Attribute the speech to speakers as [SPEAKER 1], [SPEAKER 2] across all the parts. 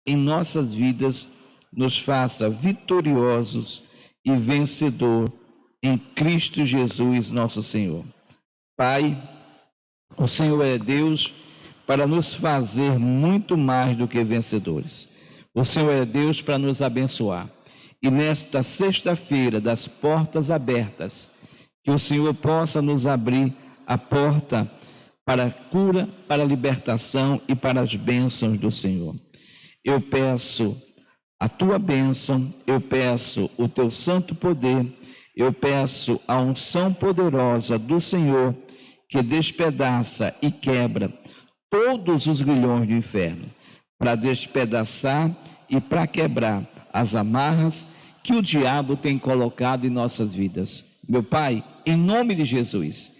[SPEAKER 1] em nossas vidas nos faça vitoriosos e vencedor em Cristo Jesus, nosso Senhor. Pai, o Senhor é Deus para nos fazer muito mais do que vencedores. O Senhor é Deus para nos abençoar. E nesta sexta-feira das portas abertas, que o Senhor possa nos abrir a porta para a cura, para a libertação e para as bênçãos do Senhor. Eu peço a tua bênção, eu peço o teu santo poder, eu peço a unção poderosa do Senhor que despedaça e quebra todos os grilhões do inferno, para despedaçar e para quebrar as amarras que o diabo tem colocado em nossas vidas. Meu Pai, em nome de Jesus,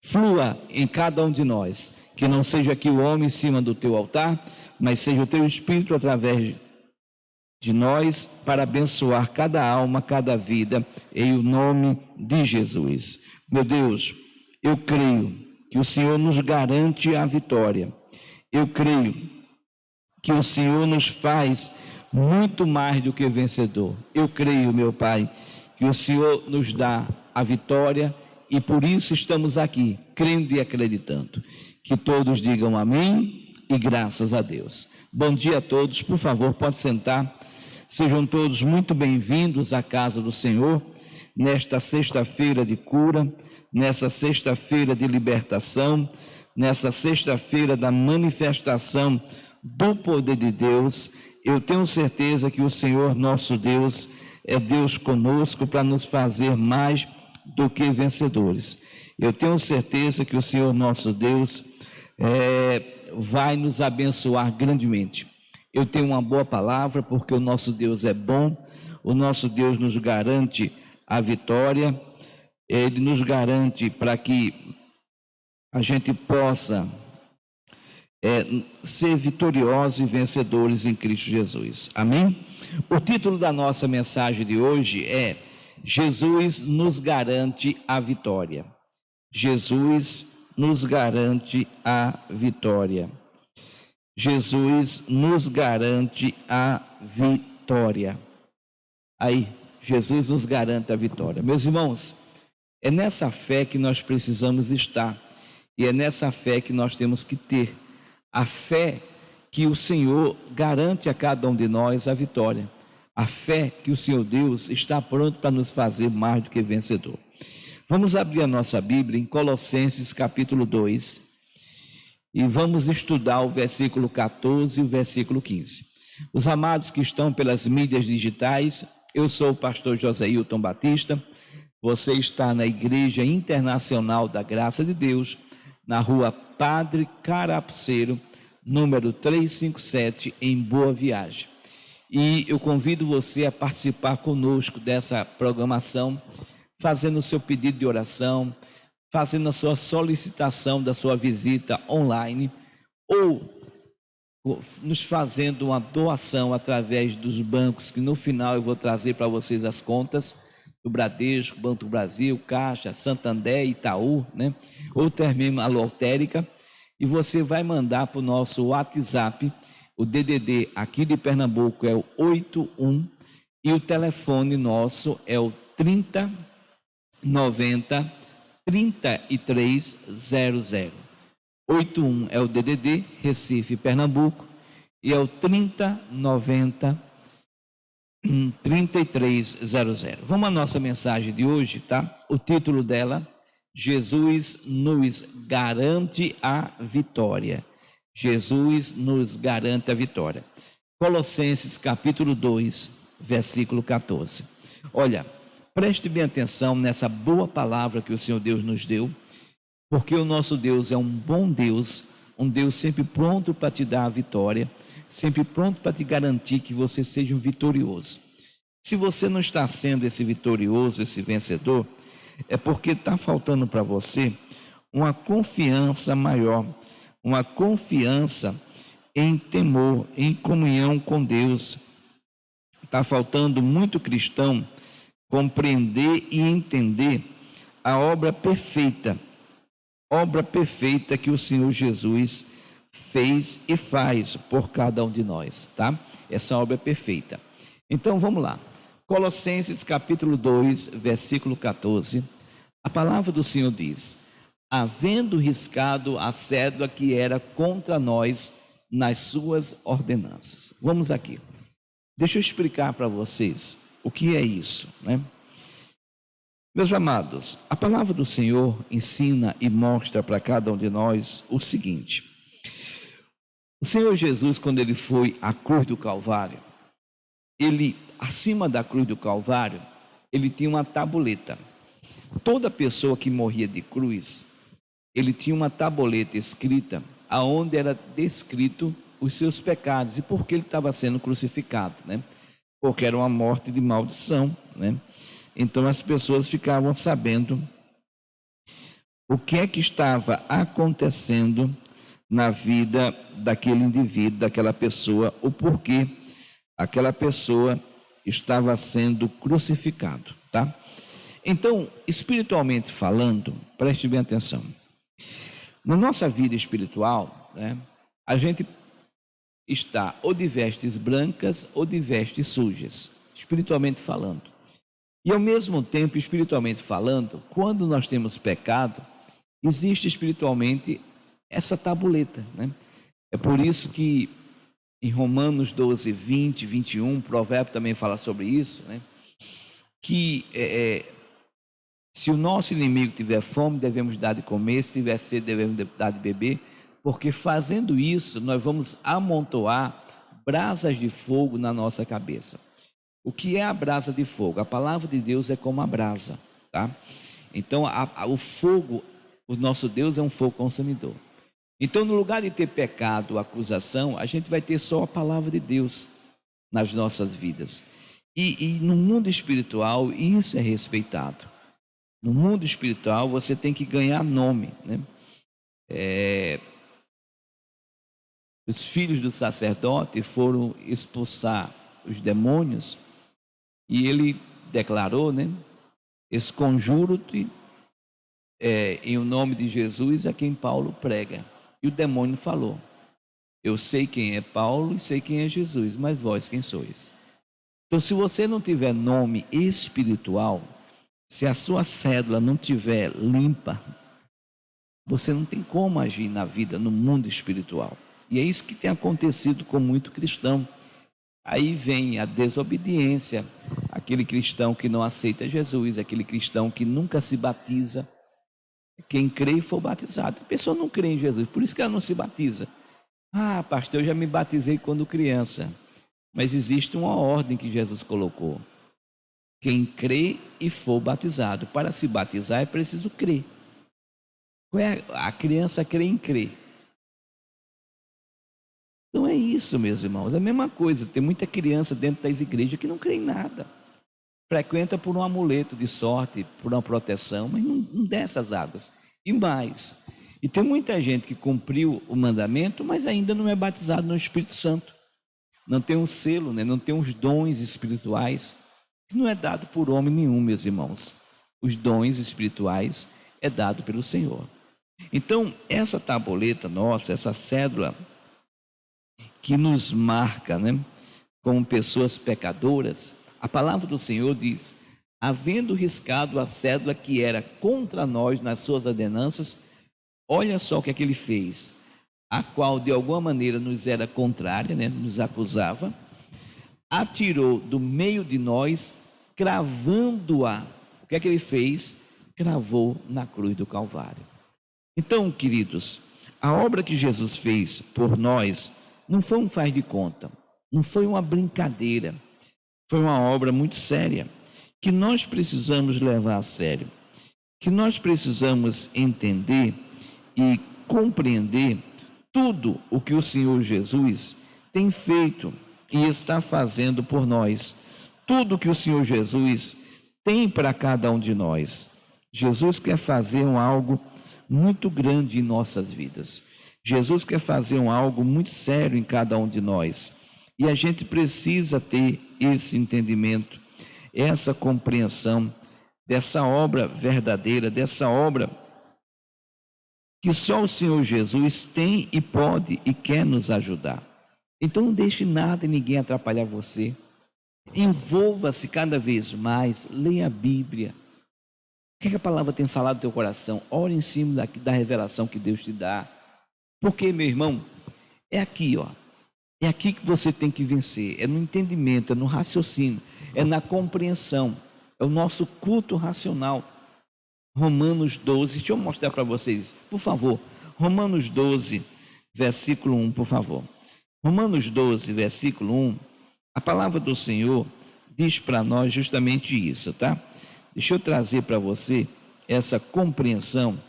[SPEAKER 1] flua em cada um de nós, que não seja aqui o homem em cima do teu altar, mas seja o teu Espírito através de nós, para abençoar cada alma, cada vida, em o nome de Jesus. Meu Deus, eu creio que o Senhor nos garante a vitória. Eu creio que o Senhor nos faz muito mais do que vencedor. Eu creio, meu Pai, que o Senhor nos dá a vitória e por isso estamos aqui, crendo e acreditando. Que todos digam amém e graças a Deus. Bom dia a todos, por favor, pode sentar. Sejam todos muito bem-vindos à casa do Senhor, nesta sexta-feira de cura, nessa sexta-feira de libertação, nessa sexta-feira da manifestação do poder de Deus. Eu tenho certeza que o Senhor nosso Deus é Deus conosco para nos fazer mais do que vencedores. Eu tenho certeza que o Senhor nosso Deus vai nos abençoar grandemente. Eu tenho uma boa palavra, porque o nosso Deus é bom, o nosso Deus nos garante a vitória, Ele nos garante para que a gente possa ser vitoriosos e vencedores em Cristo Jesus. Amém? O título da nossa mensagem de hoje é: Jesus nos garante a vitória. Jesus nos garante a vitória. Jesus nos garante a vitória. Aí, Jesus nos garante a vitória. Meus irmãos, é nessa fé que nós precisamos estar. E é nessa fé que nós temos que ter. A fé que o Senhor garante a cada um de nós a vitória. A fé que o Senhor Deus está pronto para nos fazer mais do que vencedor. Vamos abrir a nossa Bíblia em Colossenses capítulo 2 e vamos estudar o versículo 14 e o versículo 15. Os amados que estão pelas mídias digitais, eu sou o pastor José Hilton Batista, você está na Igreja Internacional da Graça de Deus, na rua Padre Carapuceiro, número 357, em Boa Viagem. E eu convido você a participar conosco dessa programação, fazendo o seu pedido de oração, fazendo a sua solicitação da sua visita online, ou nos fazendo uma doação através dos bancos, que no final eu vou trazer para vocês as contas do Bradesco, Banco do Brasil, Caixa, Santander, Itaú, ou termino a lotérica, e você vai mandar para o nosso WhatsApp. O DDD aqui de Pernambuco é o 81 e o telefone nosso é o 3090 3300. 81 é o DDD, Recife, Pernambuco, e é o 3090 3300. Vamos à nossa mensagem de hoje, tá? O título dela: Jesus nos garante a vitória. Jesus nos garante a vitória. Colossenses capítulo 2, versículo 14. Olha, preste bem atenção nessa boa palavra que o Senhor Deus nos deu, porque o nosso Deus é um bom Deus, um Deus sempre pronto para te dar a vitória, sempre pronto para te garantir que você seja um vitorioso. Se você não está sendo esse vitorioso, esse vencedor, é porque está faltando para você uma confiança maior, uma confiança em temor, em comunhão com Deus. Está faltando muito cristão compreender e entender a obra perfeita que o Senhor Jesus fez e faz por cada um de nós, tá? Essa obra é perfeita. Então vamos lá. Colossenses capítulo 2, versículo 14. A palavra do Senhor diz: havendo riscado a cédula que era contra nós nas suas ordenanças. Vamos aqui. Deixa eu explicar para vocês o que é isso, né? Meus amados, a palavra do Senhor ensina e mostra para cada um de nós o seguinte: o Senhor Jesus, quando ele foi à cruz do Calvário, ele, acima da cruz do Calvário, ele tinha uma tabuleta. Toda pessoa que morria de cruz, ele tinha uma tabuleta escrita, aonde era descrito os seus pecados e por que ele estava sendo crucificado, né? Porque era uma morte de maldição, né? Então as pessoas ficavam sabendo o que é que estava acontecendo na vida daquele indivíduo, daquela pessoa, o porquê aquela pessoa estava sendo crucificado, tá? Então, espiritualmente falando, preste bem atenção. Na nossa vida espiritual, né, a gente está ou de vestes brancas ou de vestes sujas, espiritualmente falando. E ao mesmo tempo, espiritualmente falando, quando nós temos pecado, existe espiritualmente essa tabuleta, né? É por isso que em Romanos 12, 20, 21, Provérbio também fala sobre isso, né? Que se o nosso inimigo tiver fome, devemos dar de comer, se tiver sede, devemos dar de beber, porque fazendo isso, nós vamos amontoar brasas de fogo na nossa cabeça. O que é a brasa de fogo? A palavra de Deus é como a brasa, tá? Então, o fogo, o nosso Deus é um fogo consumidor. Então, no lugar de ter pecado, acusação, a gente vai ter só a palavra de Deus nas nossas vidas. E no mundo espiritual, isso é respeitado. No mundo espiritual, você tem que ganhar nome, né? Os filhos do sacerdote foram expulsar os demônios e ele declarou, né? Esconjuro-te em o nome de Jesus a quem Paulo prega. E o demônio falou: eu sei quem é Paulo e sei quem é Jesus, mas vós quem sois? Então, se você não tiver nome espiritual, se a sua cédula não tiver limpa, você não tem como agir na vida, no mundo espiritual. E é isso que tem acontecido com muito cristão. Aí vem a desobediência, aquele cristão que não aceita Jesus, aquele cristão que nunca se batiza. Quem crê e for batizado. A pessoa não crê em Jesus, por isso que ela não se batiza. Ah, pastor, eu já me batizei quando criança. Mas existe uma ordem que Jesus colocou. Quem crê e for batizado. Para se batizar é preciso crer. A criança crê em crer. Então é isso, meus irmãos. É a mesma coisa. Tem muita criança dentro das igrejas que não crê em nada. Frequenta por um amuleto de sorte, por uma proteção, mas não desce as águas. E mais, e tem muita gente que cumpriu o mandamento, mas ainda não é batizado no Espírito Santo. Não tem um selo, né? Não tem os dons espirituais, que não é dado por homem nenhum, meus irmãos. Os dons espirituais é dado pelo Senhor. Então, essa tabuleta nossa, essa cédula que nos marca, né, como pessoas pecadoras, a palavra do Senhor diz: havendo riscado a cédula que era contra nós nas suas ordenanças, olha só o que é que ele fez, a qual de alguma maneira nos era contrária, né, nos acusava, atirou do meio de nós, cravando-a. O que é que ele fez? Cravou na cruz do Calvário. Então, queridos, a obra que Jesus fez por nós não foi um faz de conta, não foi uma brincadeira. Foi uma obra muito séria, que nós precisamos levar a sério, que nós precisamos entender e compreender tudo o que o Senhor Jesus tem feito e está fazendo por nós, tudo que o Senhor Jesus tem para cada um de nós. Jesus quer fazer algo muito grande em nossas vidas. Jesus quer fazer algo muito sério em cada um de nós. E a gente precisa ter esse entendimento, essa compreensão dessa obra verdadeira, dessa obra que só o Senhor Jesus tem e pode e quer nos ajudar. Então não deixe nada e ninguém atrapalhar você. Envolva-se cada vez mais, leia a Bíblia. O que a palavra tem falado no teu coração? Ore em cima da revelação que Deus te dá. Porque, meu irmão, é aqui, ó. É aqui que você tem que vencer. É no entendimento, é no raciocínio, é na compreensão. É o nosso culto racional. Romanos 12, deixa eu mostrar para vocês, por favor. Romanos 12, versículo 1, por favor. Romanos 12, versículo 1, a palavra do Senhor diz para nós justamente isso, tá? Deixa eu trazer para você essa compreensão,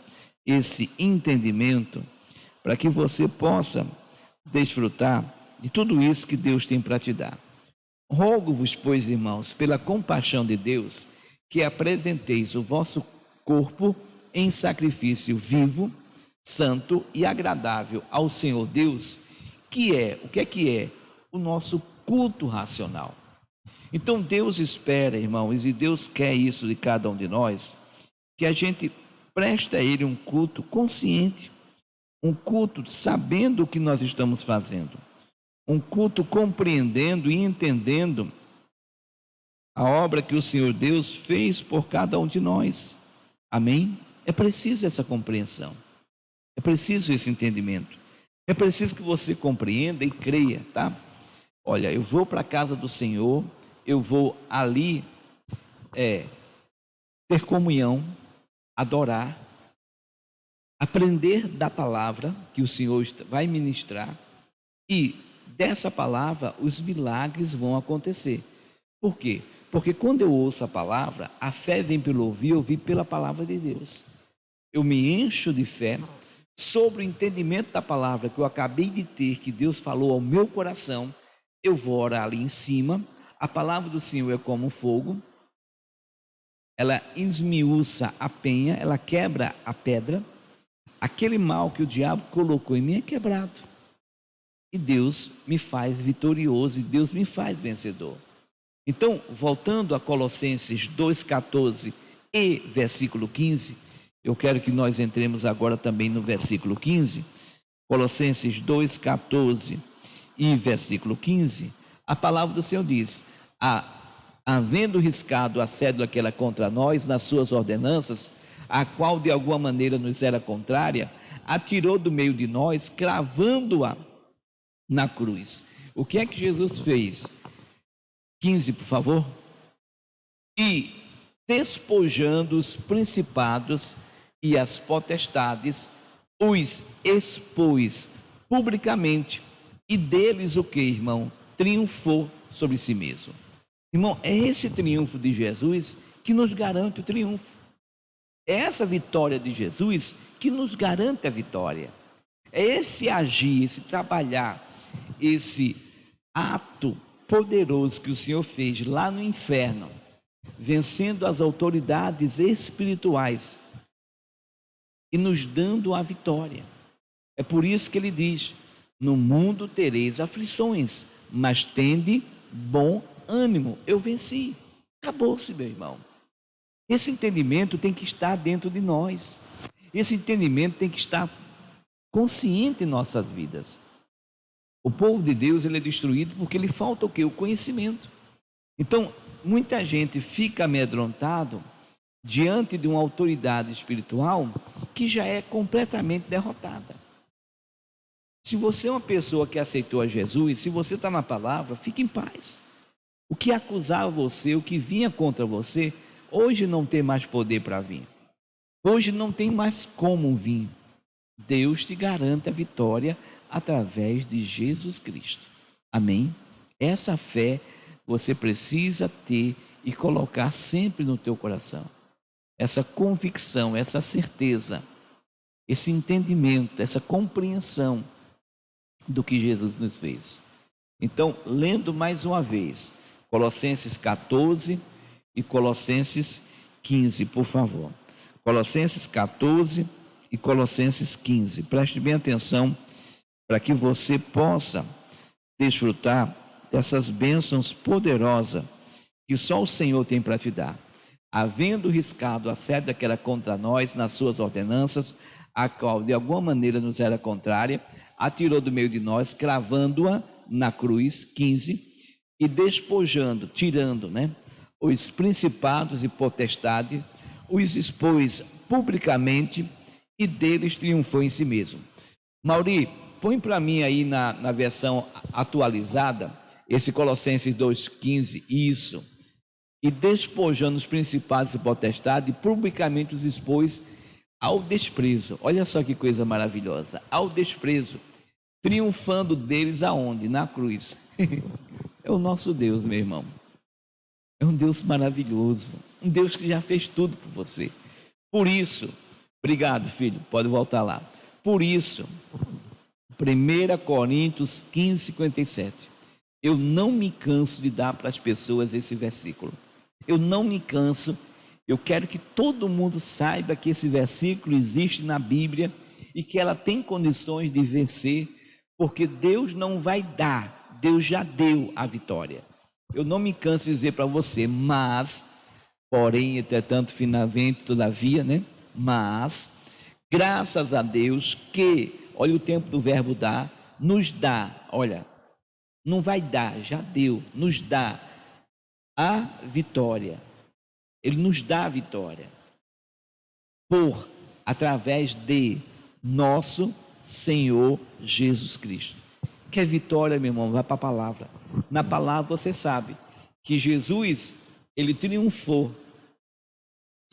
[SPEAKER 1] esse entendimento, para que você possa desfrutar de tudo isso que Deus tem para te dar. Rogo-vos, pois, irmãos, pela compaixão de Deus, que apresenteis o vosso corpo em sacrifício vivo, santo e agradável ao Senhor Deus, que é, o que é? O nosso culto racional. Então Deus espera, irmãos, e Deus quer isso de cada um de nós, que a gente preste a Ele um culto consciente, um culto sabendo o que nós estamos fazendo, um culto compreendendo e entendendo a obra que o Senhor Deus fez por cada um de nós. Amém? É preciso essa compreensão, é preciso esse entendimento, é preciso que você compreenda e creia, tá? Olha, eu vou para a casa do Senhor, eu vou ali ter comunhão, adorar, aprender da palavra que o Senhor vai ministrar, e dessa palavra os milagres vão acontecer. Por quê? Porque quando eu ouço a palavra, a fé vem pelo ouvir pela palavra de Deus. Eu me encho de fé sobre o entendimento da palavra que eu acabei de ter, que Deus falou ao meu coração. Eu vou orar ali em cima. A palavra do Senhor é como fogo, ela esmiuça a penha, ela quebra a pedra. Aquele mal que o diabo colocou em mim é quebrado, e Deus me faz vitorioso, e Deus me faz vencedor. Então, voltando a Colossenses 2,14 e versículo 15, eu quero que nós entremos agora também no versículo 15, Colossenses 2,14 e versículo 15, a palavra do Senhor diz: havendo riscado a cédula que era contra nós nas suas ordenanças, a qual de alguma maneira nos era contrária, atirou do meio de nós, cravando-a na cruz. O que é que Jesus fez? 15, por favor. E despojando os principados e as potestades, os expôs publicamente, e deles o que, irmão? Triunfou sobre si mesmo. Irmão, é esse triunfo de Jesus que nos garante o triunfo. É essa vitória de Jesus que nos garante a vitória. É esse agir, esse trabalhar, esse ato poderoso que o Senhor fez lá no inferno, vencendo as autoridades espirituais e nos dando a vitória. É por isso que ele diz: no mundo tereis aflições, mas tende bom ânimo, eu venci. Acabou-se, meu irmão. Esse entendimento tem que estar dentro de nós. Esse entendimento tem que estar consciente em nossas vidas. O povo de Deus, ele é destruído porque lhe falta o quê? O conhecimento. Então, muita gente fica amedrontado diante de uma autoridade espiritual que já é completamente derrotada. Se você é uma pessoa que aceitou a Jesus, se você está na palavra, fique em paz. O que acusava você, o que vinha contra você, hoje não tem mais poder para vir. Hoje não tem mais como vir. Deus te garante a vitória através de Jesus Cristo. Amém? Essa fé você precisa ter e colocar sempre no teu coração. Essa convicção, essa certeza, esse entendimento, essa compreensão do que Jesus nos fez. Então, lendo mais uma vez, Colossenses 14 e Colossenses 15, por favor. Colossenses 14 e Colossenses 15. Preste bem atenção para que você possa desfrutar dessas bênçãos poderosas que só o Senhor tem para te dar. Havendo riscado a cédula que era contra nós nas suas ordenanças, a qual de alguma maneira nos era contrária, atirou do meio de nós, cravando-a na cruz, 15, e despojando, tirando, né, os principados e potestades, os expôs publicamente e deles triunfou em si mesmo. Mauri, põe para mim aí na versão atualizada, esse Colossenses 2,15, isso. E despojando os principados e potestades, publicamente os expôs ao desprezo. Olha só que coisa maravilhosa, ao desprezo, triunfando deles aonde? Na cruz. É o nosso Deus, meu irmão. É um Deus maravilhoso, um Deus que já fez tudo por você. Por isso, obrigado, filho, pode voltar lá. Por isso, 1 Coríntios 15, 57. Eu não me canso de dar para as pessoas esse versículo. Eu não me canso. Eu quero que todo mundo saiba que esse versículo existe na Bíblia e que ela tem condições de vencer, porque Deus não vai dar, Deus já deu a vitória. Eu não me canso de dizer para você, mas, porém, entretanto, finalmente, todavia, né? Mas, graças a Deus que, olha o tempo do verbo dar, nos dá, olha, não vai dar, já deu, nos dá a vitória. Ele nos dá a vitória através de nosso Senhor Jesus Cristo. Que é vitória, meu irmão? Vai para a palavra. Na palavra você sabe que Jesus, ele triunfou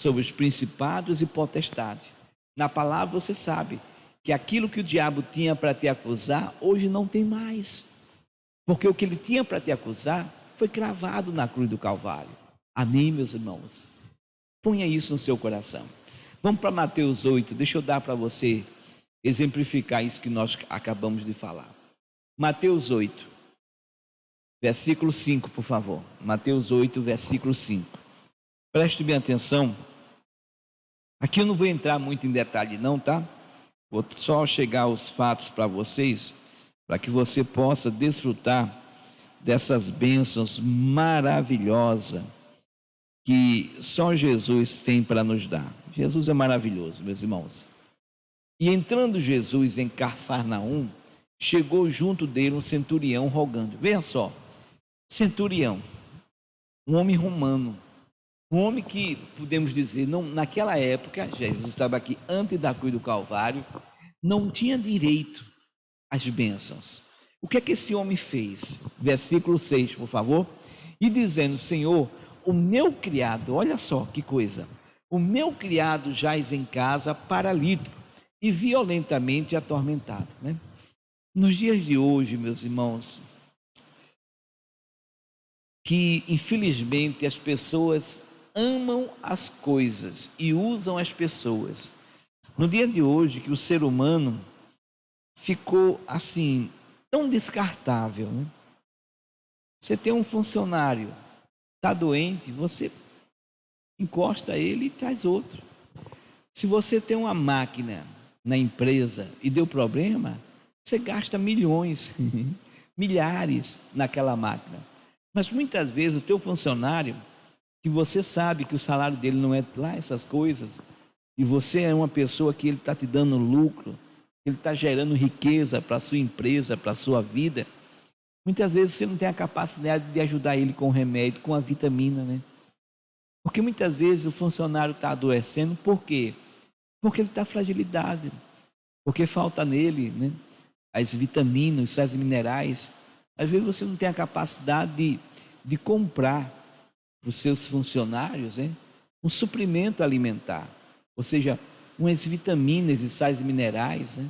[SPEAKER 1] sobre os principados e potestades. Na palavra você sabe que aquilo que o diabo tinha para te acusar, hoje não tem mais. Porque o que ele tinha para te acusar foi cravado na cruz do Calvário. Amém, meus irmãos? Ponha isso no seu coração. Vamos para Mateus 8, deixa eu dar para você exemplificar isso que nós acabamos de falar. Mateus 8, versículo 5, por favor. Mateus 8, versículo 5. Preste bem atenção. Aqui eu não vou entrar muito em detalhe não, tá? Vou só chegar aos fatos para vocês, para que você possa desfrutar dessas bênçãos maravilhosas que só Jesus tem para nos dar. Jesus é maravilhoso, meus irmãos. E entrando Jesus em Cafarnaum, chegou junto dele um centurião rogando. Veja só, centurião, um homem romano, um homem que, podemos dizer, não, naquela época, Jesus estava aqui antes da cruz do Calvário, não tinha direito às bênçãos. O que é que esse homem fez? Versículo 6, por favor. E dizendo, Senhor, o meu criado, olha só que coisa, o meu criado jaz em casa paralítico e violentamente atormentado, né? Nos dias de hoje, meus irmãos, que infelizmente as pessoas amam as coisas e usam as pessoas. No dia de hoje, que o ser humano ficou assim, tão descartável, né? Você tem um funcionário, está doente, você encosta ele e traz outro. Se você tem uma máquina na empresa e deu problema, você gasta milhões, milhares naquela máquina. Mas muitas vezes o teu funcionário, que você sabe que o salário dele não é lá essas coisas, e você é uma pessoa que ele está te dando lucro, ele está gerando riqueza para a sua empresa, para a sua vida, muitas vezes você não tem a capacidade de ajudar ele com o remédio, com a vitamina, né? Porque muitas vezes o funcionário está adoecendo, por quê? Porque ele está fragilidade, porque falta nele, né, as vitaminas, os sais minerais. Às vezes você não tem a capacidade de comprar para os seus funcionários, né, um suprimento alimentar, ou seja, umas vitaminas e sais minerais, né,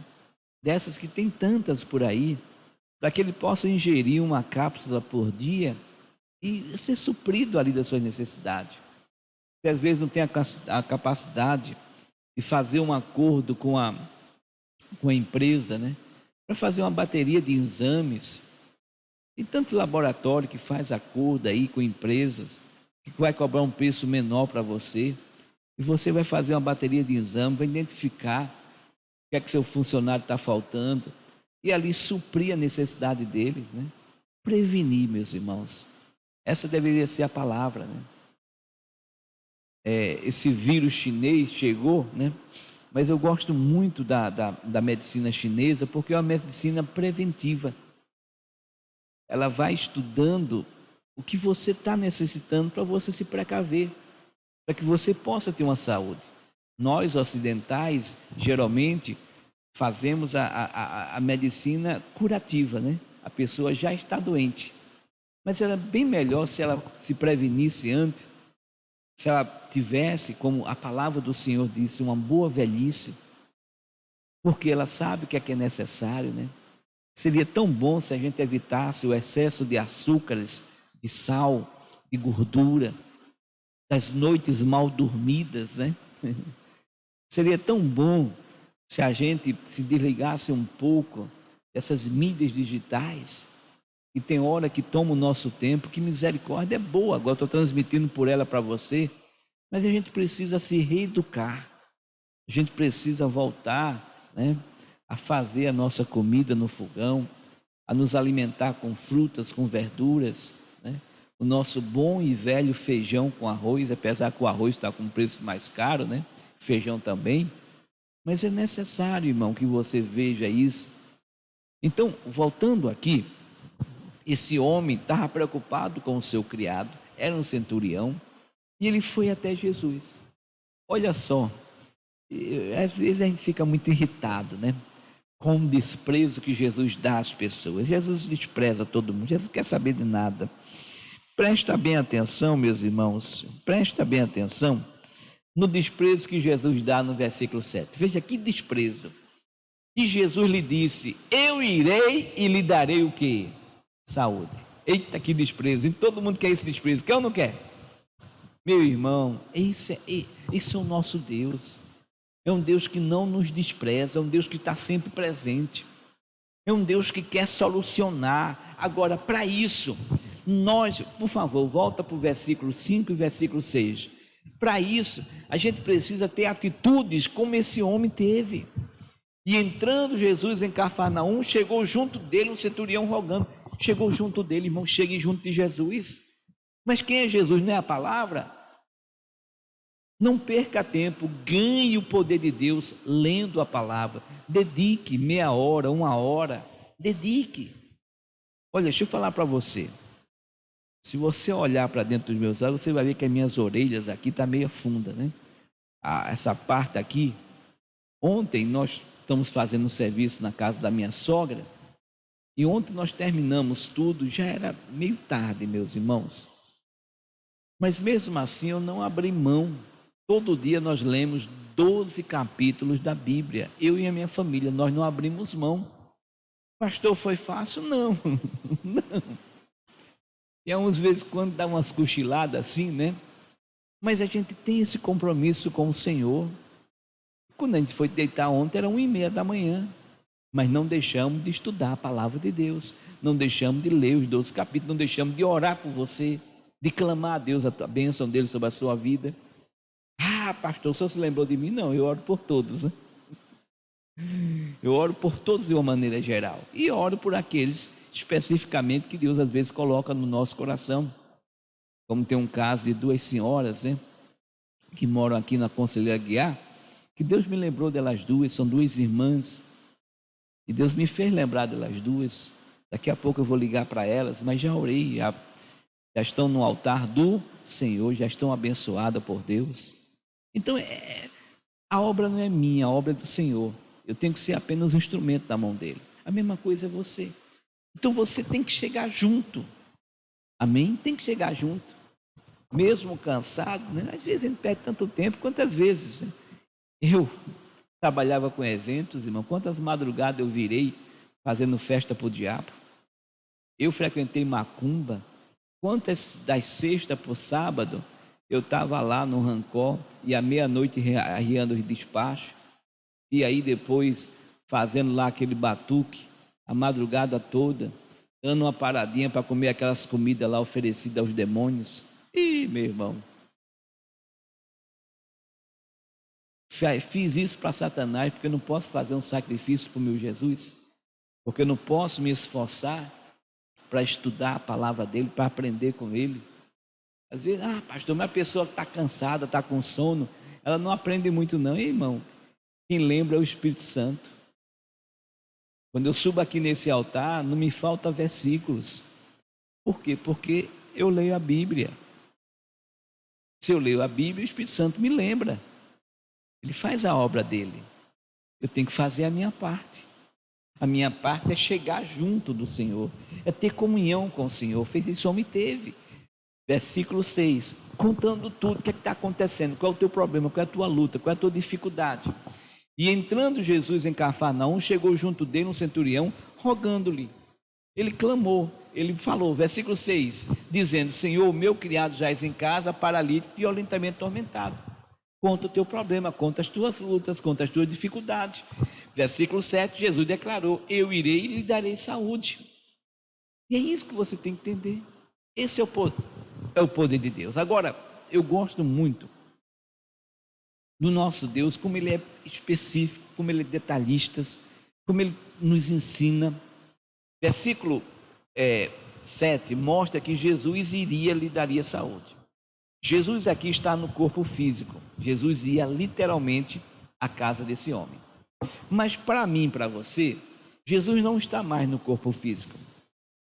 [SPEAKER 1] dessas que tem tantas por aí, para que ele possa ingerir uma cápsula por dia e ser suprido ali das suas necessidades. Porque às vezes não tem a capacidade de fazer um acordo com a empresa, né, para fazer uma bateria de exames. Tem tanto laboratório que faz acordo aí com empresas, que vai cobrar um preço menor para você, e você vai fazer uma bateria de exame, vai identificar o que é que seu funcionário está faltando, e ali suprir a necessidade dele, né? Prevenir, meus irmãos. Essa deveria ser a palavra, né? Esse vírus chinês chegou, né? mas eu gosto muito da medicina chinesa, porque é uma medicina preventiva. Ela vai estudando o que você está necessitando para você se precaver, para que você possa ter uma saúde. Nós, ocidentais, geralmente fazemos a medicina curativa, né? A pessoa já está doente, mas era bem melhor se ela se prevenisse antes, se ela tivesse, como a palavra do Senhor disse, uma boa velhice, porque ela sabe o que é necessário, né? Seria tão bom se a gente evitasse o excesso de açúcares, de sal, de gordura, das noites mal dormidas, né? Seria tão bom se a gente se desligasse um pouco dessas mídias digitais, e tem hora que toma o nosso tempo. Que misericórdia é boa, agora estou transmitindo por ela para você, mas a gente precisa se reeducar, a gente precisa voltar, né, a fazer a nossa comida no fogão, a nos alimentar com frutas, com verduras, né? O nosso bom e velho feijão com arroz, apesar que o arroz está com um preço mais caro, né? Feijão também, mas é necessário, irmão, que você veja isso. Então, voltando aqui, esse homem estava preocupado com o seu criado, era um centurião, e ele foi até Jesus. Olha só, às vezes a gente fica muito irritado, né? Com o desprezo que Jesus dá às pessoas. Jesus despreza todo mundo, Jesus quer saber de nada. Presta bem atenção, meus irmãos, presta bem atenção no desprezo que Jesus dá no versículo 7. Veja que desprezo. E Jesus lhe disse: eu irei e lhe darei o quê? Saúde. Eita, que desprezo. E todo mundo quer esse desprezo, quer ou não quer? Meu irmão, esse é o nosso Deus. É um Deus que não nos despreza, é um Deus que está sempre presente, é um Deus que quer solucionar. Agora, para isso, nós, por favor, volta para o versículo 5 e versículo 6. Para isso, a gente precisa ter atitudes como esse homem teve. E entrando Jesus em Cafarnaum, chegou junto dele um centurião rogando. Chegou junto dele, irmão, chegue junto de Jesus. Mas quem é Jesus? Não é a palavra? Não perca tempo, ganhe o poder de Deus lendo a palavra. Dedique meia hora, uma hora, dedique. Olha, deixa eu falar para você. Se você olhar para dentro dos meus olhos, você vai ver que as minhas orelhas aqui estão meio funda, né? Essa parte aqui. Ontem nós estamos fazendo um serviço na casa da minha sogra, e ontem nós terminamos tudo, já era meio tarde, meus irmãos. Mas mesmo assim eu não abri mão. Todo dia nós lemos 12 capítulos da Bíblia. Eu e a minha família, nós não abrimos mão. Pastor, foi fácil? Não, não. E algumas vezes quando dá umas cochiladas assim, né? Mas a gente tem esse compromisso com o Senhor. Quando a gente foi deitar ontem, era 1h30 da manhã. Mas não deixamos de estudar a palavra de Deus. Não deixamos de ler os 12 capítulos. Não deixamos de orar por você. De clamar a Deus a bênção dele sobre a sua vida. Ah, pastor, o senhor se lembrou de mim? Não, eu oro por todos, né? Eu oro por todos de uma maneira geral. E oro por aqueles especificamente que Deus às vezes coloca no nosso coração. Como tem um caso de 2 senhoras, né, que moram aqui na Conselheira Guiar, que Deus me lembrou delas duas, são 2 irmãs. E Deus me fez lembrar delas duas. Daqui a pouco eu vou ligar para elas, mas já orei, já estão no altar do Senhor, já estão abençoadas por Deus. Então, a obra não é minha, a obra é do Senhor. Eu tenho que ser apenas um instrumento da mão dele. A mesma coisa é você. Então, você tem que chegar junto. Amém? Tem que chegar junto. Mesmo cansado, né? Às vezes a gente perde tanto tempo. Quantas vezes, né? Eu trabalhava com eventos, irmão. Quantas madrugadas eu virei fazendo festa para o diabo. Eu frequentei macumba. Quantas das sextas para o sábado eu estava lá no Rancor e à meia-noite arriando os despachos, e aí depois fazendo lá aquele batuque a madrugada toda, dando uma paradinha para comer aquelas comidas lá oferecidas aos demônios. Ih, meu irmão, fiz isso para Satanás, porque eu não posso fazer um sacrifício para o meu Jesus, porque eu não posso me esforçar para estudar a palavra dele, para aprender com ele. Às vezes, pastor, mas a pessoa está cansada, está com sono, ela não aprende muito não. Ei, irmão, Quem lembra é o Espírito Santo. Quando eu subo aqui nesse altar, não me falta versículos. Por quê? Porque eu leio a Bíblia. Se eu leio a Bíblia, o Espírito Santo me lembra. Ele faz a obra dele. Eu tenho que fazer a minha parte. A minha parte é chegar junto do Senhor, é ter comunhão com o Senhor. Fez esse homem teve. Versículo 6, contando tudo, o que está acontecendo, qual é o teu problema, qual é a tua luta, qual é a tua dificuldade. E entrando Jesus em Cafarnaum, chegou junto dele um centurião, rogando-lhe. Ele clamou, ele falou, versículo 6, dizendo: Senhor, meu criado jaz em casa, paralítico, violentamente atormentado. Conta o teu problema, conta as tuas lutas, conta as tuas dificuldades. Versículo 7, Jesus declarou: eu irei e lhe darei saúde. E é isso que você tem que entender. Esse é o poder de Deus. Agora, eu gosto muito do nosso Deus, como Ele é específico, como Ele é detalhista, como Ele nos ensina. Versículo 7 mostra que Jesus iria e lhe daria saúde. Jesus aqui está no corpo físico. Jesus ia literalmente à casa desse homem. Mas para mim, para você, Jesus não está mais no corpo físico.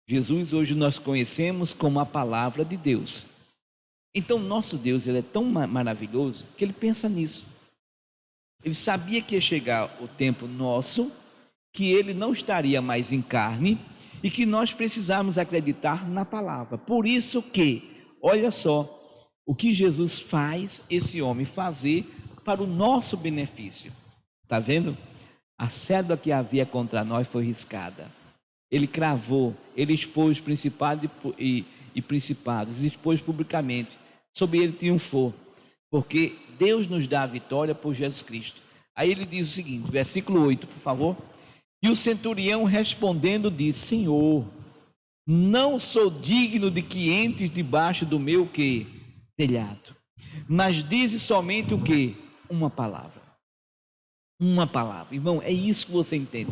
[SPEAKER 1] Jesus hoje nós conhecemos como a palavra de Deus. Então nosso Deus, ele é tão maravilhoso que ele pensa nisso. Ele sabia que ia chegar o tempo nosso, que ele não estaria mais em carne e que nós precisamos acreditar na palavra. Por isso que, olha só, o que Jesus faz esse homem fazer para o nosso benefício. Está vendo? A cédula que havia contra nós foi riscada. Ele cravou, ele expôs os principados e principados, expôs publicamente, sobre ele triunfou, porque Deus nos dá a vitória por Jesus Cristo. Aí ele diz o seguinte, versículo 8, por favor. E o centurião respondendo disse: Senhor, não sou digno de que entres debaixo do meu quê? Telhado, mas dize somente o quê? Uma palavra. Uma palavra, irmão, é isso que você entende.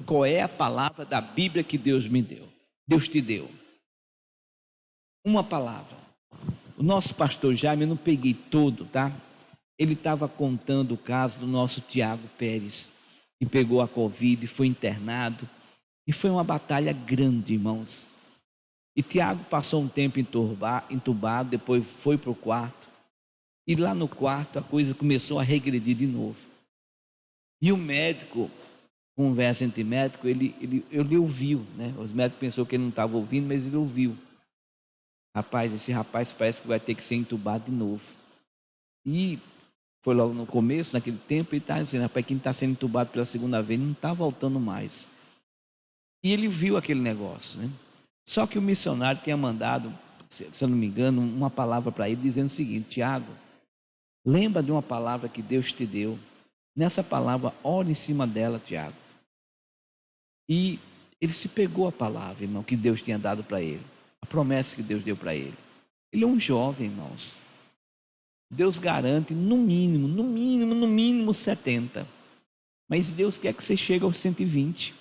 [SPEAKER 1] Qual é a palavra da Bíblia que Deus me deu? Deus te deu. Uma palavra. O nosso pastor Jaime, eu não peguei todo, tá? Ele estava contando o caso do nosso Tiago Pérez, que pegou a Covid e foi internado. E foi uma batalha grande, irmãos. E Tiago passou um tempo entubado, depois foi para o quarto. E lá no quarto a coisa começou a regredir de novo. E o médico, conversa entre médicos, ele ouviu, né? Os médicos pensaram que ele não estava ouvindo, mas ele ouviu. Rapaz, esse rapaz parece que vai ter que ser entubado de novo. E foi logo no começo, naquele tempo, ele está dizendo: rapaz, quem está sendo entubado pela segunda vez não está voltando mais. E ele viu aquele negócio, né? Só que o missionário tinha mandado, se eu não me engano, uma palavra para ele, dizendo o seguinte: Tiago, lembra de uma palavra que Deus te deu. Nessa palavra, ore em cima dela, Tiago. E ele se pegou a palavra, irmão, que Deus tinha dado para ele. A promessa que Deus deu para ele. Ele é um jovem, irmãos. Deus garante no mínimo 70. Mas Deus quer que você chegue aos 120.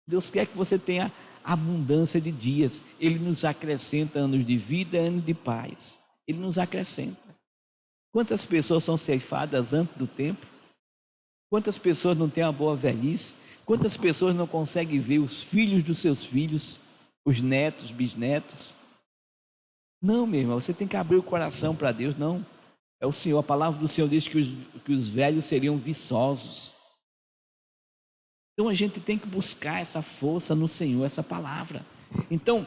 [SPEAKER 1] Deus quer que você tenha abundância de dias. Ele nos acrescenta anos de vida, anos de paz. Ele nos acrescenta. Quantas pessoas são ceifadas antes do tempo? Quantas pessoas não têm uma boa velhice? Quantas pessoas não conseguem ver os filhos dos seus filhos, os netos, bisnetos? Não, meu irmão, você tem que abrir o coração para Deus. Não, é o Senhor. A palavra do Senhor diz que os velhos seriam viçosos. Então a gente tem que buscar essa força no Senhor, essa palavra. Então,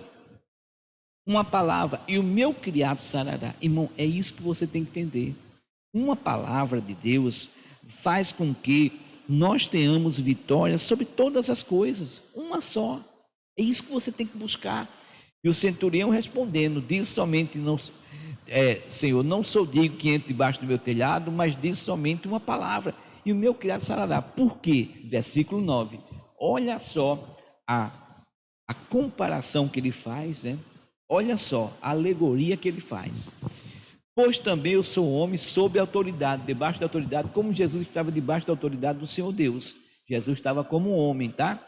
[SPEAKER 1] uma palavra, e o meu criado sarará. Irmão, é isso que você tem que entender. Uma palavra de Deus faz com que nós tenhamos vitória sobre todas as coisas. Uma só. É isso que você tem que buscar. E o centurião respondendo, diz somente, Senhor, não sou digno que entre debaixo do meu telhado, mas diz somente uma palavra, e o meu criado sarará. Por quê? Versículo 9. Olha só a comparação que ele faz, né? Olha só a alegoria que ele faz. Pois também eu sou homem sob autoridade, debaixo da autoridade, como Jesus estava debaixo da autoridade do Senhor Deus. Jesus estava como um homem, tá?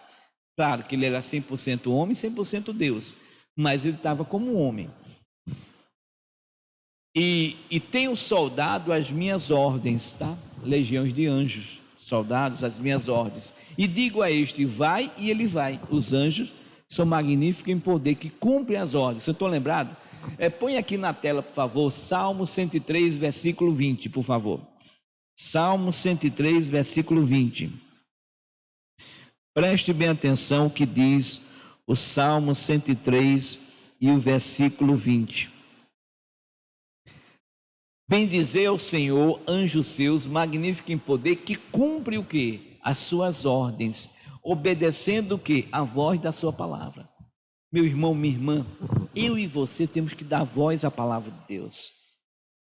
[SPEAKER 1] Claro que ele era 100% homem, 100% Deus, mas ele estava como um homem. E tenho soldado as minhas ordens, tá? legiões de anjos, soldados, às minhas ordens. E digo a este, vai, e ele vai. Os anjos são magníficos em poder, que cumprem as ordens. Eu estou lembrado? Põe aqui na tela, por favor, Salmo 103, versículo 20, por favor. Salmo 103, versículo 20. Preste bem atenção o que diz o Salmo 103 e o versículo 20. Bendizer ao Senhor, anjos seus, magnífico em poder, que cumpre o quê? As suas ordens, obedecendo o quê? A voz da sua palavra. Meu irmão, minha irmã, eu e você temos que dar voz à palavra de Deus.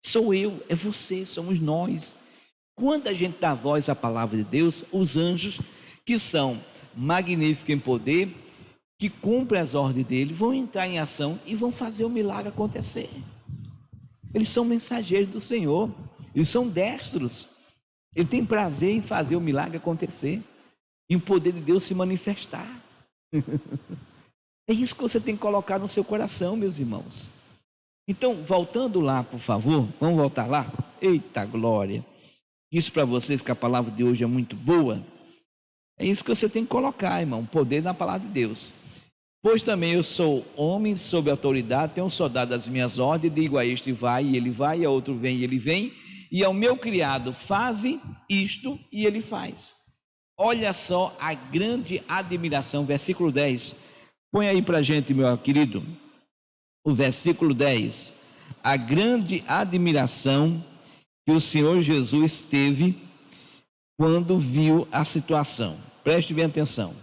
[SPEAKER 1] Sou eu, é você, somos nós. Quando a gente dá voz à palavra de Deus, os anjos, que são magníficos em poder, que cumprem as ordens dele, vão entrar em ação e vão fazer o milagre acontecer. Eles são mensageiros do Senhor, eles são destros. Ele tem prazer em fazer o milagre acontecer e o poder de Deus se manifestar. É isso que você tem que colocar no seu coração, meus irmãos. Então, voltando lá, por favor, vamos voltar lá? Eita glória! Isso para vocês, que a palavra de hoje é muito boa. É isso que você tem que colocar, irmão, poder na palavra de Deus. Pois também eu sou homem sob autoridade, tenho um soldado das minhas ordens, digo a este vai e ele vai, a outro vem e ele vem, e ao meu criado faze isto e ele faz. Olha só a grande admiração, versículo 10. Põe aí para a gente, meu querido, o versículo 10. A grande admiração que o Senhor Jesus teve quando viu a situação. Preste bem atenção.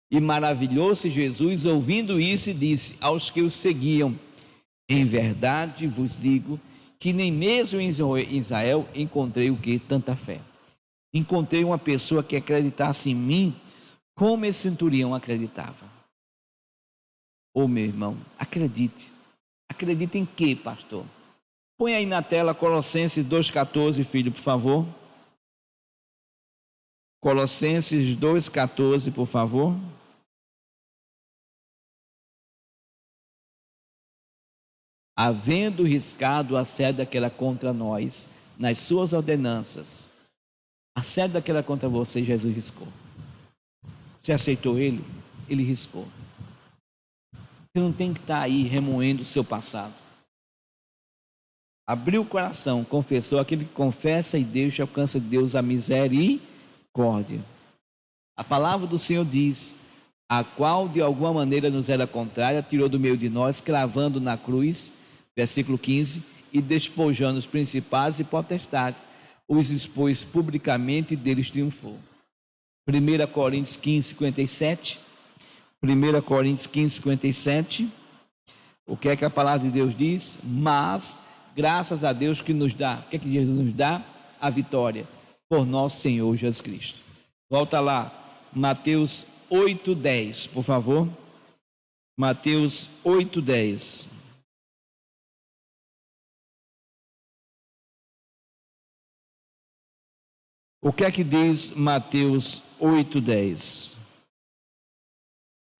[SPEAKER 1] E maravilhou-se Jesus ouvindo isso e disse aos que o seguiam: em verdade vos digo que nem mesmo em Israel encontrei o que? Tanta fé. Encontrei uma pessoa que acreditasse em mim como esse centurião acreditava. Ô meu irmão, acredite. Acredite em quê, pastor? Põe aí na tela Colossenses 2,14, filho, por favor. Colossenses 2,14, por favor. Havendo riscado a sede daquela contra nós, nas suas ordenanças, a sede daquela contra você, Jesus riscou. Você aceitou ele? Ele riscou. Você não tem que estar aí remoendo o seu passado. Abriu o coração, confessou, aquele que confessa e deixa, alcança de Deus a misericórdia. A palavra do Senhor diz: a qual de alguma maneira nos era contrária, tirou do meio de nós, cravando na cruz, versículo 15, e despojando os principados e potestades, os expôs publicamente e deles triunfou. 1 Coríntios 15, 57. 1 Coríntios 15, 57. O que é que a palavra de Deus diz? Mas, graças a Deus que nos dá, o que é que Jesus nos dá? A vitória, por nosso Senhor Jesus Cristo. Volta lá, Mateus 8:10, por favor. Mateus 8:10. O que é que diz Mateus 8:10?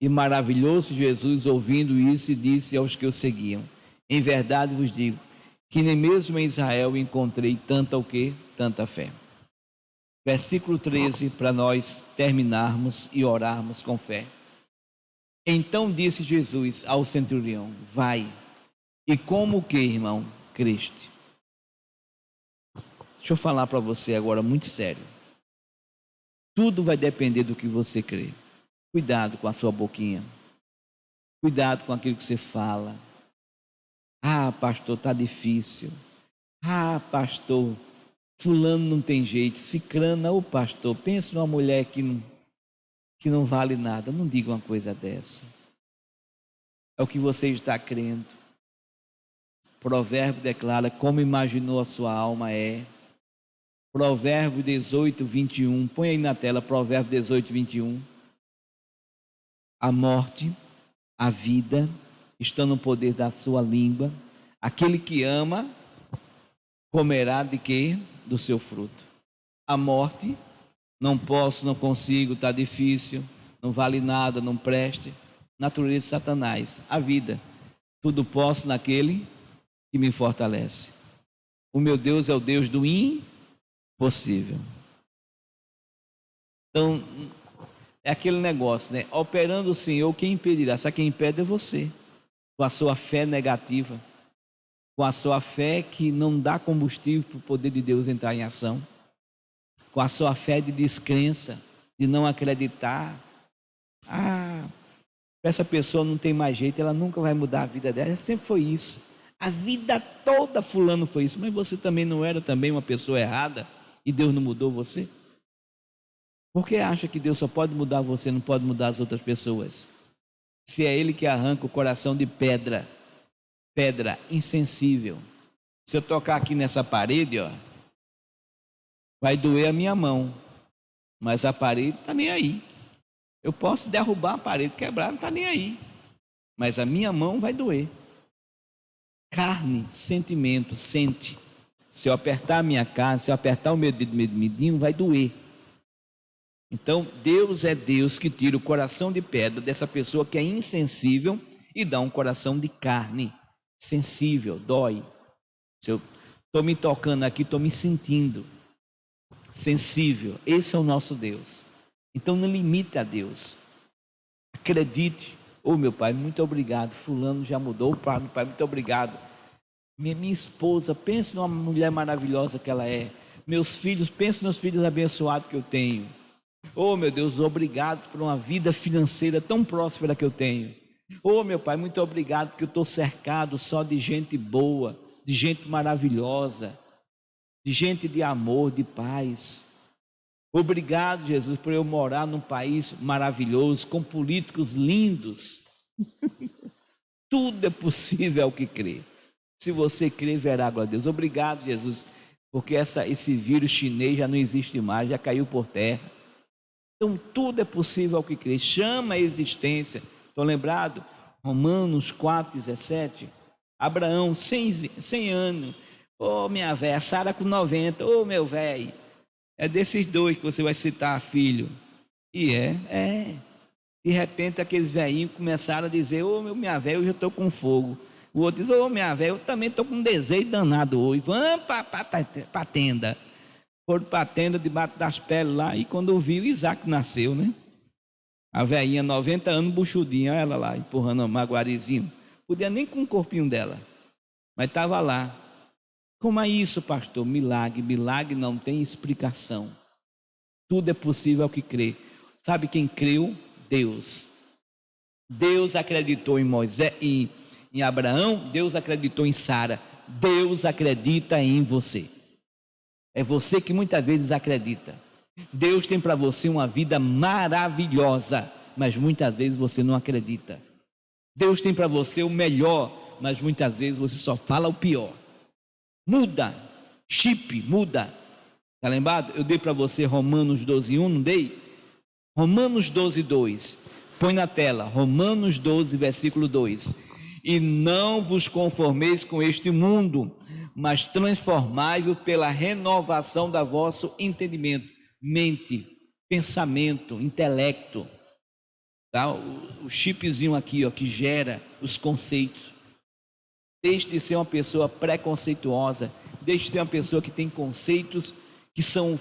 [SPEAKER 1] E maravilhou-se Jesus ouvindo isso e disse aos que o seguiam: em verdade vos digo que nem mesmo em Israel encontrei tanta o quê? Tanta fé. Versículo 13, para nós terminarmos e orarmos com fé. Então disse Jesus ao centurião: vai, e como o que, irmão? Creste. Deixa eu falar para você agora muito sério. Tudo vai depender do que você crê. Cuidado com a sua boquinha. Cuidado com aquilo que você fala. Ah, pastor, está difícil. Ah, pastor, fulano não tem jeito. Cicrana, ô pastor, pensa numa mulher que não vale nada. Não diga uma coisa dessa. É o que você está crendo. Provérbio declara: como imaginou a sua alma é. Provérbio 18, 21. Põe aí na tela, Provérbio 18, 21. A morte, a vida estão no poder da sua língua. Aquele que ama comerá de quê? Do seu fruto. A morte, não posso, não consigo, está difícil, não vale nada, não preste. Natureza de Satanás. A vida, tudo posso naquele que me fortalece. O meu Deus é o Deus do possível. Então, é aquele negócio, né? Operando o Senhor, quem impedirá? Sabe quem impede é você, com a sua fé negativa, com a sua fé que não dá combustível para o poder de Deus entrar em ação, com a sua fé de descrença, de não acreditar. Essa pessoa não tem mais jeito, ela nunca vai mudar a vida dela, sempre foi isso. A vida toda fulano foi isso, mas você também não era também uma pessoa errada e Deus não mudou você? Por que acha que Deus só pode mudar você, não pode mudar as outras pessoas? Se é Ele que arranca o coração de pedra insensível. Se eu tocar aqui nessa parede, ó, vai doer a minha mão, mas a parede está nem aí. Eu posso derrubar a parede, quebrar, não está nem aí, mas a minha mão vai doer. Carne, sentimento, sente. Se eu apertar a minha carne, se eu apertar o meu dedo medinho, vai doer. Então, Deus é Deus que tira o coração de pedra dessa pessoa que é insensível e dá um coração de carne, sensível, dói. Se eu estou me tocando aqui, estou me sentindo sensível. Esse é o nosso Deus. Então, não limite a Deus. Acredite. Meu pai, muito obrigado. Fulano já mudou. Meu pai, muito obrigado. Minha esposa, pense numa mulher maravilhosa que ela é. Meus filhos, pense nos filhos abençoados que eu tenho. Meu Deus, obrigado por uma vida financeira tão próspera que eu tenho. Meu pai, muito obrigado porque eu estou cercado só de gente boa, de gente maravilhosa, de gente de amor, de paz. Obrigado, Jesus, por eu morar num país maravilhoso, com políticos lindos. Tudo é possível ao que crê. Se você crê, verá, glória a Deus. Obrigado, Jesus, porque esse vírus chinês já não existe mais, já caiu por terra. Então, tudo é possível ao que crê. Chama a existência. Estão lembrados? Romanos 4,17. Abraão, 100 anos. Minha velha. Sara com 90. Meu velho. É desses dois que você vai citar, filho. E de repente, aqueles velhinhos começaram a dizer: minha velha, eu já estou com fogo. O outro diz: minha velha, eu também estou com um desejo danado hoje. Vamos para a tenda. Foram para a tenda debaixo das peles lá, e quando viu, Isaac nasceu, né? A velhinha, 90 anos, buchudinha, ela lá, empurrando uma maguarizinho. Podia nem com o corpinho dela, mas estava lá. Como é isso, pastor? Milagre não tem explicação. Tudo é possível ao que crê. Sabe quem creu? Deus. Deus acreditou em Moisés, em Abraão, Deus acreditou em Sara. Deus acredita em você. É você que muitas vezes acredita. Deus tem para você uma vida maravilhosa, mas muitas vezes você não acredita. Deus tem para você o melhor, mas muitas vezes você só fala o pior. Muda, muda. Está lembrado? Eu dei para você Romanos 12:1, não dei? Romanos 12:2. Põe na tela, Romanos 12, versículo 2. E não vos conformeis com este mundo, mas transformai-vos pela renovação da vosso entendimento, mente, pensamento, intelecto, tá? O chipzinho aqui, ó, que gera os conceitos. Deixe de ser uma pessoa preconceituosa, deixe de ser uma pessoa que tem conceitos que são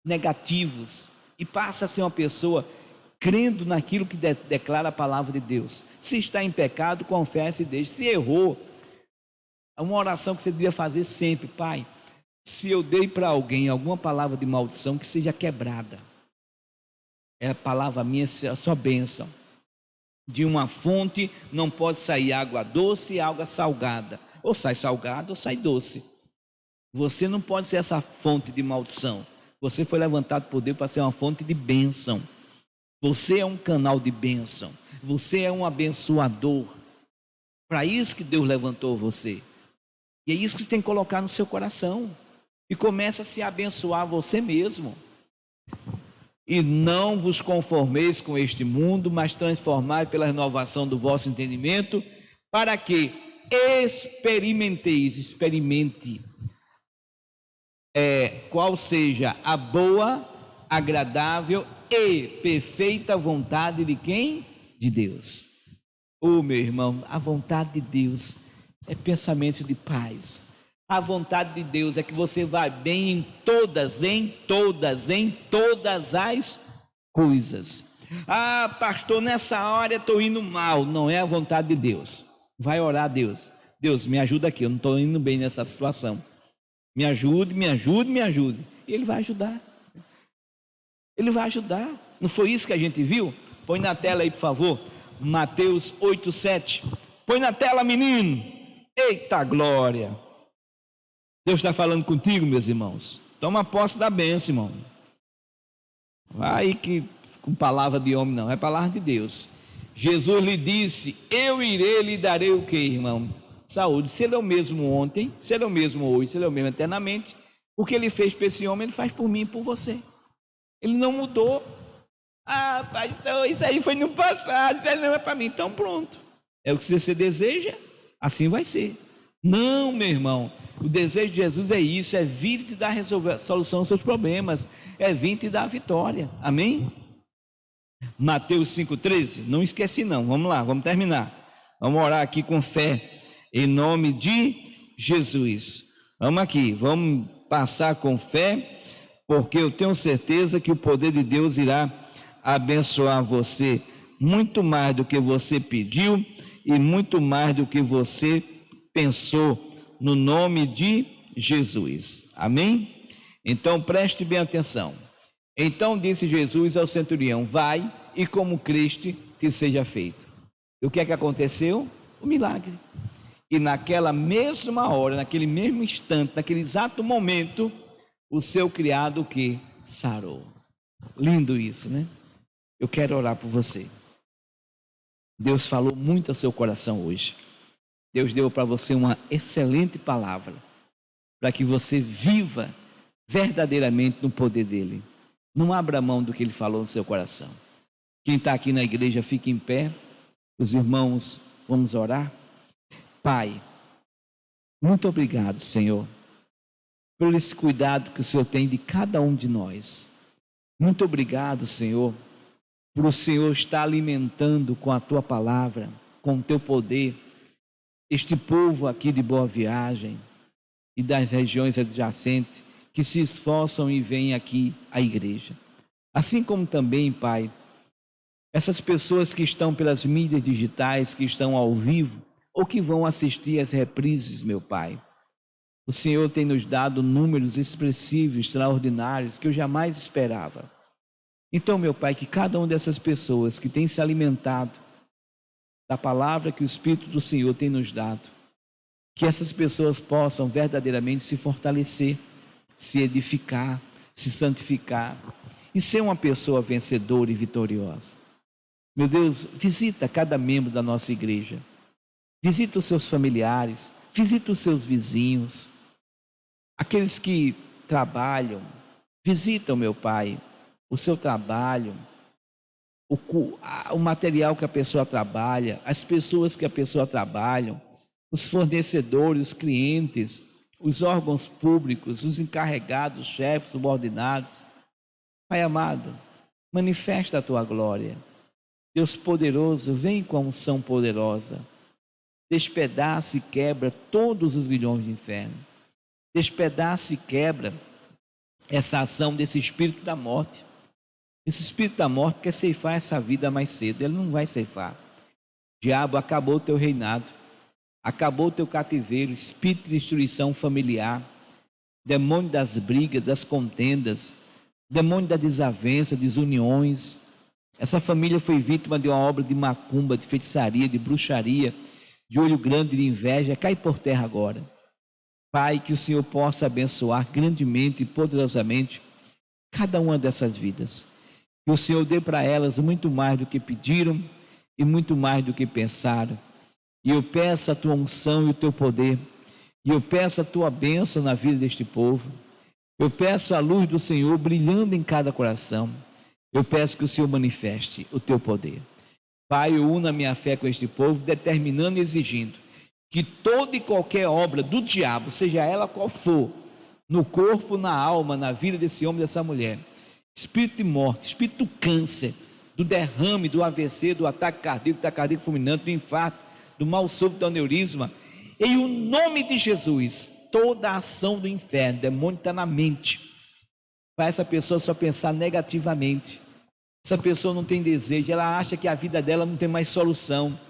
[SPEAKER 1] negativos e passa a ser uma pessoa crendo naquilo que declara a palavra de Deus. Se está em pecado, confesse e deixe. Se errou, uma oração que você devia fazer sempre: Pai, se eu dei para alguém alguma palavra de maldição, que seja quebrada. É a palavra minha, a sua bênção. De uma fonte não pode sair água doce e água salgada. Ou sai salgada ou sai doce. Você não pode ser essa fonte de maldição. Você foi levantado por Deus para ser uma fonte de bênção. Você é um canal de bênção. Você é um abençoador. Para isso que Deus levantou você. E é isso que você tem que colocar no seu coração. E começa a se abençoar você mesmo. E não vos conformeis com este mundo, mas transformai pela renovação do vosso entendimento, para que experimente qual seja a boa, agradável e perfeita vontade de quem? De Deus. Meu irmão, a vontade de Deus é pensamento de paz. A vontade de Deus é que você vá bem em todas as coisas. Ah, pastor, nessa hora eu estou indo mal. Não é a vontade de Deus. Vai orar a Deus. Deus, me ajuda aqui, eu não estou indo bem nessa situação. Me ajude. E Ele vai ajudar. Ele vai ajudar. Não foi isso que a gente viu? Põe na tela aí, por favor. Mateus 8:7. Põe na tela, menino. Eita glória. Deus está falando contigo, meus irmãos. Toma posse da bênção, irmão. Vai que com palavra de homem não, é palavra de Deus. Jesus lhe disse: eu irei, lhe darei o que, irmão? Saúde. Se Ele é o mesmo ontem, se Ele é o mesmo hoje, se Ele é o mesmo eternamente, o que Ele fez para esse homem, Ele faz por mim e por você. Ele não mudou. Ah, pastor, isso aí foi no passado, isso não é para mim. Então pronto, é o que você deseja, assim vai ser. Não, meu irmão, o desejo de Jesus é isso, é vir te dar a solução aos seus problemas, é vir te dar a vitória, amém? Mateus 5,13, não esqueci não, vamos lá, vamos terminar, vamos orar aqui com fé, em nome de Jesus, vamos aqui, vamos passar com fé, porque eu tenho certeza que o poder de Deus irá abençoar você, muito mais do que você pediu, e muito mais do que você pensou, no nome de Jesus, amém? Então preste bem atenção. Então disse Jesus ao centurião: vai e como criste te seja feito. E o que é que aconteceu? O milagre. E naquela mesma hora, naquele mesmo instante, naquele exato momento, o seu criado que sarou. Lindo isso, né? Eu quero orar por você. Deus falou muito ao seu coração hoje. Deus deu para você uma excelente palavra, para que você viva verdadeiramente no poder dele. Não abra mão do que ele falou no seu coração. Quem está aqui na igreja, fique em pé. Os irmãos, vamos orar. Pai, muito obrigado, Senhor, por esse cuidado que o Senhor tem de cada um de nós. Muito obrigado, Senhor, por o Senhor estar alimentando com a tua palavra, com o teu poder, este povo aqui de Boa Viagem e das regiões adjacentes que se esforçam e vêm aqui à igreja. Assim como também, Pai, essas pessoas que estão pelas mídias digitais, que estão ao vivo ou que vão assistir às reprises, meu Pai. O Senhor tem nos dado números expressivos, extraordinários, que eu jamais esperava. Então, meu Pai, que cada uma dessas pessoas que tem se alimentado da palavra que o Espírito do Senhor tem nos dado, que essas pessoas possam verdadeiramente se fortalecer, se edificar, se santificar e ser uma pessoa vencedora e vitoriosa. Meu Deus, visita cada membro da nossa igreja, visita os seus familiares, visita os seus vizinhos, aqueles que trabalham, visitam, meu Pai, o seu trabalho, o material que a pessoa trabalha, as pessoas que a pessoa trabalha, os fornecedores, os clientes, os órgãos públicos, os encarregados, chefes, subordinados. Pai amado, manifesta a tua glória. Deus poderoso, vem com a unção poderosa. Despedaça e quebra todos os grilhões do inferno. Despedaça e quebra essa ação desse espírito da morte. Esse espírito da morte quer ceifar essa vida mais cedo. Ele não vai ceifar. Diabo, acabou o teu reinado. Acabou o teu cativeiro. Espírito de destruição familiar. Demônio das brigas, das contendas. Demônio da desavença, desuniões. Essa família foi vítima de uma obra de macumba, de feitiçaria, de bruxaria, de olho grande, de inveja. Cai por terra agora. Pai, que o Senhor possa abençoar grandemente e poderosamente cada uma dessas vidas. Que o Senhor dê para elas muito mais do que pediram e muito mais do que pensaram. E eu peço a tua unção e o teu poder. E eu peço a tua bênção na vida deste povo. Eu peço a luz do Senhor brilhando em cada coração. Eu peço que o Senhor manifeste o teu poder. Pai, eu uno a minha fé com este povo, determinando e exigindo que toda e qualquer obra do diabo, seja ela qual for, no corpo, na alma, na vida desse homem, dessa mulher, espírito de morte, espírito do câncer, do derrame, do AVC, do ataque cardíaco, da cardíaco fulminante, do infarto, do mal súbito, do aneurisma, em o nome de Jesus, toda a ação do inferno. O demônio está na mente, faz essa pessoa só pensar negativamente. Essa pessoa não tem desejo, ela acha que a vida dela não tem mais solução,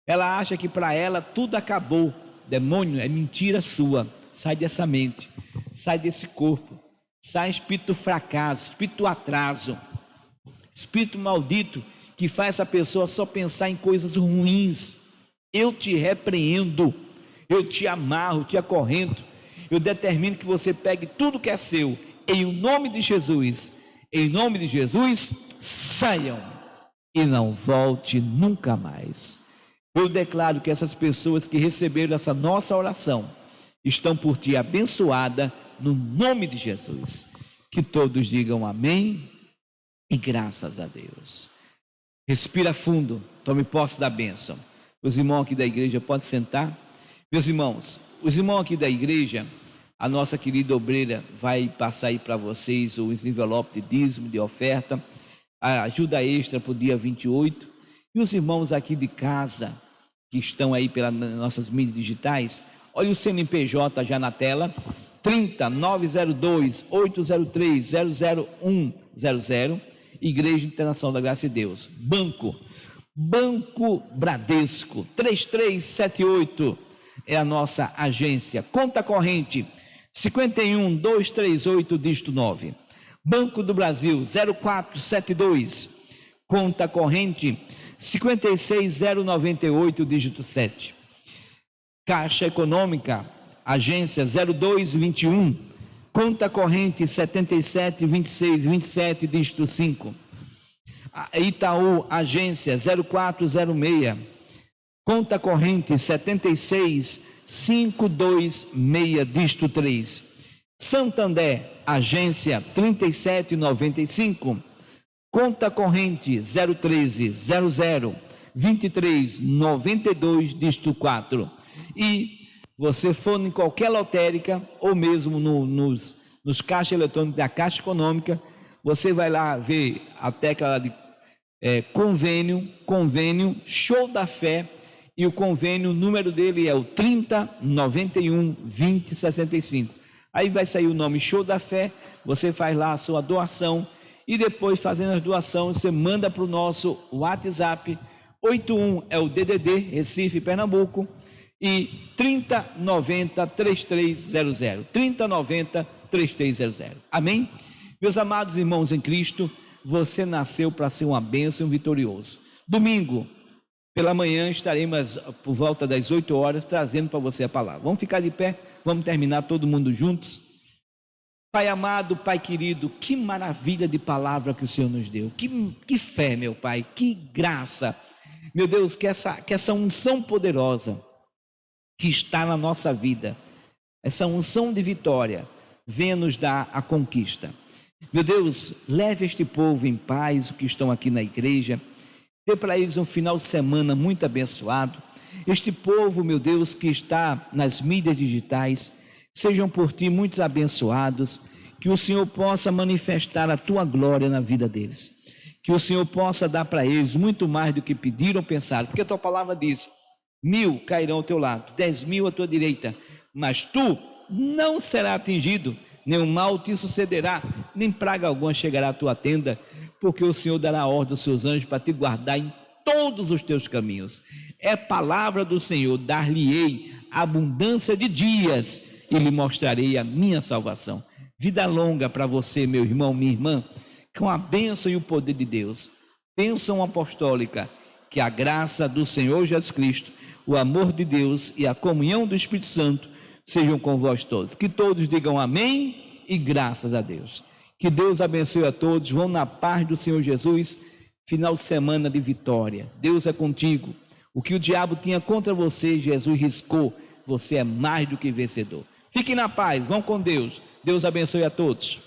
[SPEAKER 1] ela acha que para ela tudo acabou. Demônio, é mentira sua. Sai dessa mente, sai desse corpo, sai espírito do fracasso, espírito do atraso, espírito maldito que faz essa pessoa só pensar em coisas ruins. Eu te repreendo, eu te amarro, te acorrento, eu determino que você pegue tudo que é seu, em nome de Jesus, saiam e não volte nunca mais. Eu declaro que essas pessoas que receberam essa nossa oração estão por ti abençoadas no nome de Jesus. Que todos digam amém e graças a Deus. Respira fundo, tome posse da bênção. Os irmãos aqui da igreja podem sentar. Meus irmãos, os irmãos aqui da igreja, a nossa querida obreira vai passar aí para vocês os envelopes de dízimo, de oferta, a ajuda extra para o dia 28. E os irmãos aqui de casa, que estão aí pelas nossas mídias digitais, olha o CNPJ já na tela, 30-902-803-00100, Igreja Internacional da Graça de Deus. Banco Bradesco, 3378 é a nossa agência. Conta corrente, 51-238, dígito 9. Banco do Brasil, 0472, conta corrente, 56-098, dígito 7. Caixa Econômica, agência 0221, conta corrente 772627, dígito 5. Itaú, agência 0406, conta corrente 76526, dígito 3. Santander, agência 3795, conta corrente 013002392, dígito 4. E você for em qualquer lotérica ou mesmo nos caixas eletrônicos da Caixa Econômica, você vai lá ver a tecla de convênio, Show da Fé, e o convênio, o número dele é o 30912065. Aí vai sair o nome Show da Fé, você faz lá a sua doação e depois, fazendo as doações, você manda para o nosso WhatsApp, 81 é o DDD, Recife, Pernambuco, e 3090-3300, 3090-3300. Amém? Meus amados irmãos em Cristo, você nasceu para ser uma bênção e um vitorioso. Domingo, pela manhã, estaremos por volta das 8 horas, trazendo para você a palavra. Vamos ficar de pé, vamos terminar todo mundo juntos. Pai amado, Pai querido, que maravilha de palavra que o Senhor nos deu. Que fé, meu Pai, que graça. Meu Deus, que essa unção poderosa que está na nossa vida, essa unção de vitória, venha nos dar a conquista. Meu Deus, leve este povo em paz, os que estão aqui na igreja, dê para eles um final de semana muito abençoado. Este povo, meu Deus, que está nas mídias digitais, sejam por ti muitos abençoados, que o Senhor possa manifestar a tua glória na vida deles, que o Senhor possa dar para eles muito mais do que pediram ou pensaram, porque a tua palavra diz: 1000 cairão ao teu lado, 10.000 à tua direita, mas tu não será atingido, nenhum mal te sucederá, nem praga alguma chegará à tua tenda, porque o Senhor dará ordem aos seus anjos para te guardar em todos os teus caminhos. É palavra do Senhor: dar-lhe-ei abundância de dias e lhe mostrarei a minha salvação. Vida longa para você, meu irmão, minha irmã, com a bênção e o poder de Deus. Bênção apostólica, que a graça do Senhor Jesus Cristo, o amor de Deus e a comunhão do Espírito Santo sejam com vós todos. Que todos digam amém e graças a Deus. Que Deus abençoe a todos. Vão na paz do Senhor Jesus. Final de semana de vitória. Deus é contigo. O que o diabo tinha contra você, Jesus riscou. Você é mais do que vencedor. Fiquem na paz. Vão com Deus. Deus abençoe a todos.